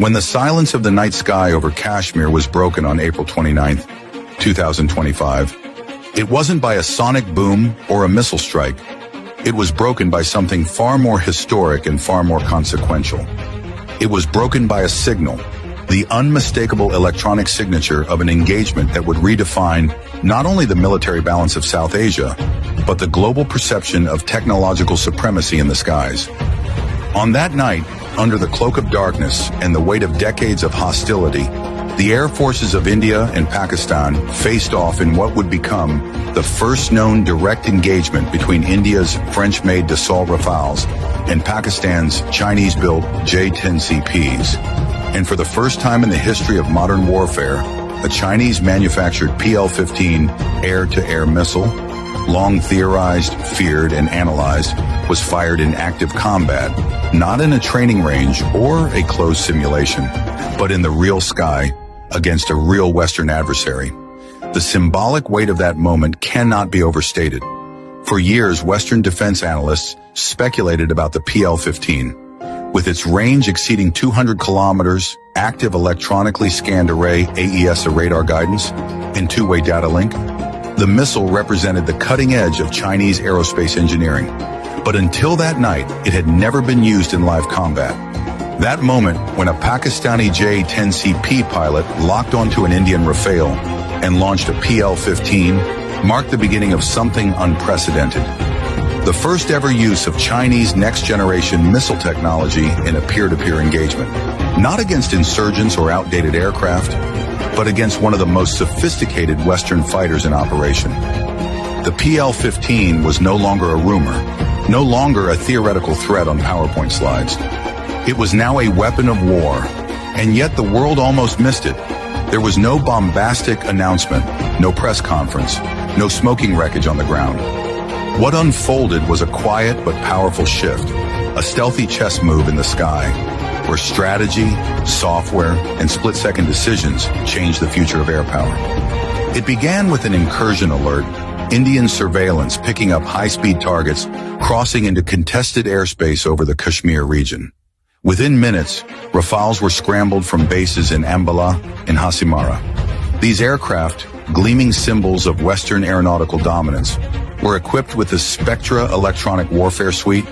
When the silence of the night sky over Kashmir was broken on April 29, 2025, it wasn't by a sonic boom or a missile strike. It was broken by something far more historic and far more consequential. It was broken by a signal, the unmistakable electronic signature of an engagement that would redefine not only the military balance of South Asia, but the global perception of technological supremacy in the skies. On that night, under the cloak of darkness and the weight of decades of hostility, the air forces of India and Pakistan faced off in what would become the first known direct engagement between India's French-made Dassault Rafales and Pakistan's Chinese-built J-10CPs. And for the first time in the history of modern warfare, a Chinese-manufactured PL-15 air-to-air missile, long theorized, feared, and analyzed, was fired in active combat, not in a training range or a closed simulation, but in the real sky against a real Western adversary. The symbolic weight of that moment cannot be overstated. For years, Western defense analysts speculated about the PL-15. With its range exceeding 200 kilometers, active electronically scanned array AESA radar guidance, and two-way data link, the missile represented the cutting edge of Chinese aerospace engineering. But until that night, it had never been used in live combat. That moment, when a Pakistani J-10CP pilot locked onto an Indian Rafale and launched a PL-15, marked the beginning of something unprecedented. The first ever use of Chinese next-generation missile technology in a peer-to-peer engagement. Not against insurgents or outdated aircraft, but against one of the most sophisticated Western fighters in operation. The PL-15 was no longer a rumor, no longer a theoretical threat on PowerPoint slides. It was now a weapon of war, and yet the world almost missed it. There was no bombastic announcement, no press conference, no smoking wreckage on the ground. What unfolded was a quiet but powerful shift, a stealthy chess move in the sky, where strategy, software, and split-second decisions changed the future of air power. It began with an incursion alert, Indian surveillance picking up high-speed targets crossing into contested airspace over the Kashmir region. Within minutes, Rafales were scrambled from bases in Ambala and Hasimara. These aircraft, gleaming symbols of Western aeronautical dominance, were equipped with the Spectra electronic warfare suite,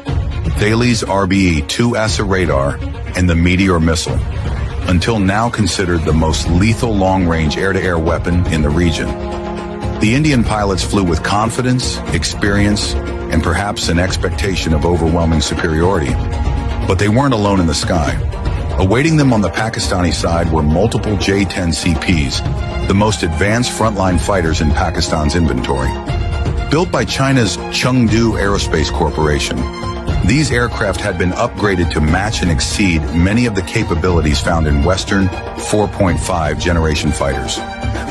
Thales RBE-2 ASA radar, and the Meteor missile, until now considered the most lethal long-range air-to-air weapon in the region. The Indian pilots flew with confidence, experience, and perhaps an expectation of overwhelming superiority. But they weren't alone in the sky. Awaiting them on the Pakistani side were multiple J-10CPs, the most advanced frontline fighters in Pakistan's inventory. Built by China's Chengdu Aerospace Corporation, these aircraft had been upgraded to match and exceed many of the capabilities found in Western 4.5 generation fighters.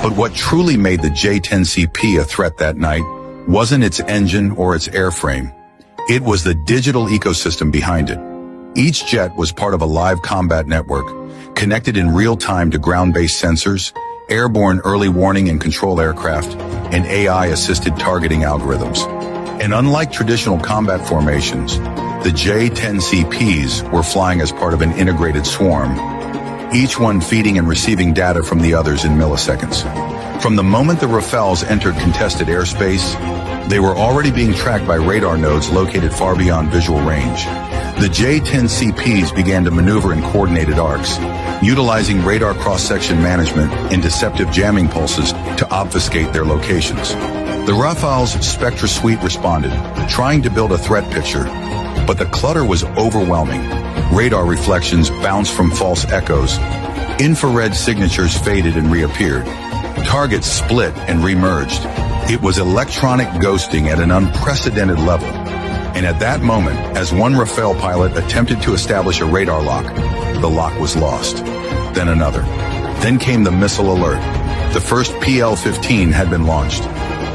But what truly made the J-10CP a threat that night wasn't its engine or its airframe. It was the digital ecosystem behind it. Each jet was part of a live combat network, connected in real time to ground-based sensors, airborne early warning and control aircraft, and AI-assisted targeting algorithms. And unlike traditional combat formations, the J-10CPs were flying as part of an integrated swarm, each one feeding and receiving data from the others in milliseconds. From the moment the Rafales entered contested airspace, they were already being tracked by radar nodes located far beyond visual range. The J-10CPs began to maneuver in coordinated arcs, utilizing radar cross-section management and deceptive jamming pulses to obfuscate their locations. The Rafales Spectra suite responded, trying to build a threat picture, but the clutter was overwhelming. Radar reflections bounced from false echoes. Infrared signatures faded and reappeared. Targets split and remerged. It was electronic ghosting at an unprecedented level. And at that moment, as one Rafale pilot attempted to establish a radar lock, the lock was lost. Then another. Then came the missile alert. The first PL-15 had been launched.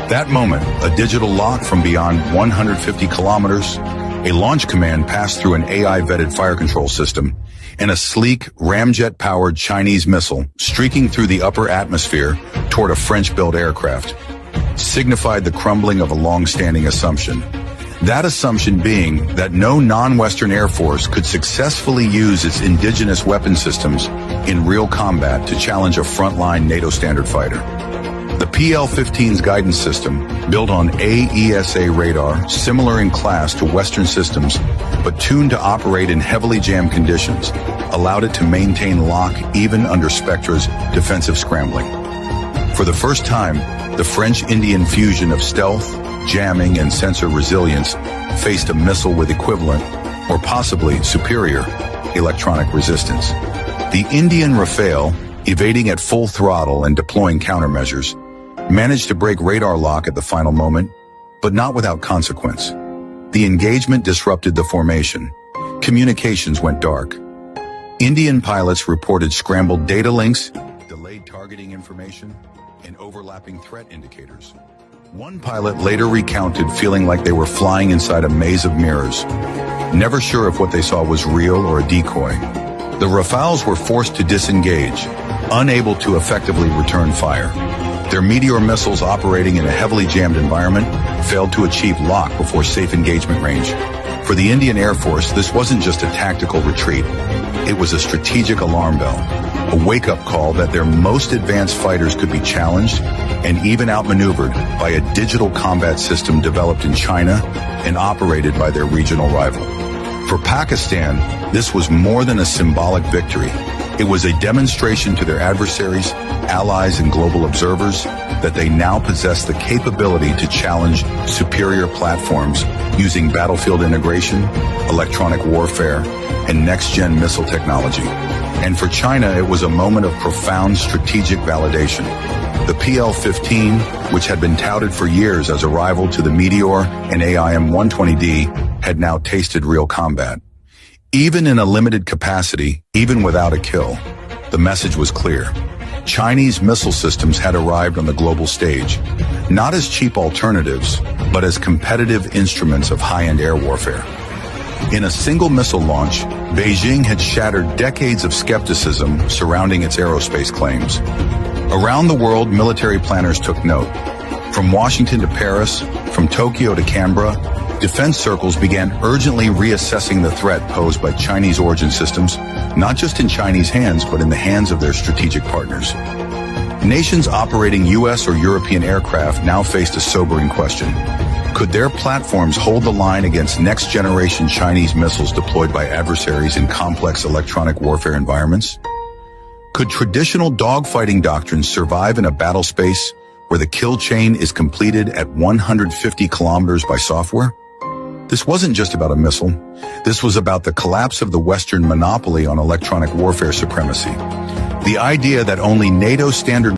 That moment, a digital lock from beyond 150 kilometers, a launch command passed through an AI-vetted fire control system, and a sleek, ramjet-powered Chinese missile streaking through the upper atmosphere toward a French-built aircraft signified the crumbling of a long-standing assumption. That assumption being that no non-Western air force could successfully use its indigenous weapon systems in real combat to challenge a frontline NATO standard fighter. The PL-15's guidance system, built on AESA radar, similar in class to Western systems, but tuned to operate in heavily jammed conditions, allowed it to maintain lock even under Spectra's defensive scrambling. For the first time, the French-Indian fusion of stealth, jamming, and sensor resilience faced a missile with equivalent, or possibly superior, electronic resistance. The Indian Rafale, evading at full throttle and deploying countermeasures, managed to break radar lock at the final moment, but not without consequence. The engagement disrupted the formation. Communications went dark. Indian pilots reported scrambled data links, delayed targeting information, and overlapping threat indicators. One pilot later recounted feeling like they were flying inside a maze of mirrors, never sure if what they saw was real or a decoy. The Rafales were forced to disengage, unable to effectively return fire. Their Meteor missiles operating in a heavily jammed environment failed to achieve lock before safe engagement range. For the Indian Air Force, this wasn't just a tactical retreat. It was a strategic alarm bell, a wake-up call that their most advanced fighters could be challenged and even outmaneuvered by a digital combat system developed in China and operated by their regional rival. For Pakistan, this was more than a symbolic victory. It was a demonstration to their adversaries, allies, and global observers that they now possess the capability to challenge superior platforms using battlefield integration, electronic warfare, and next-gen missile technology. And for China, it was a moment of profound strategic validation. The PL-15, which had been touted for years as a rival to the Meteor and AIM-120D, had now tasted real combat. Even in a limited capacity, even without a kill, the message was clear. Chinese missile systems had arrived on the global stage, not as cheap alternatives, but as competitive instruments of high-end air warfare. In a single missile launch, Beijing had shattered decades of skepticism surrounding its aerospace claims. Around the world, military planners took note. From Washington to Paris, from Tokyo to Canberra, defense circles began urgently reassessing the threat posed by Chinese origin systems, not just in Chinese hands, but in the hands of their strategic partners. Nations operating U.S. or European aircraft now faced a sobering question. Could their platforms hold the line against next-generation Chinese missiles deployed by adversaries in complex electronic warfare environments? Could traditional dogfighting doctrines survive in a battle space where the kill chain is completed at 150 kilometers by software? This wasn't just about a missile. This was about the collapse of the Western monopoly on electronic warfare supremacy. The idea that only NATO standard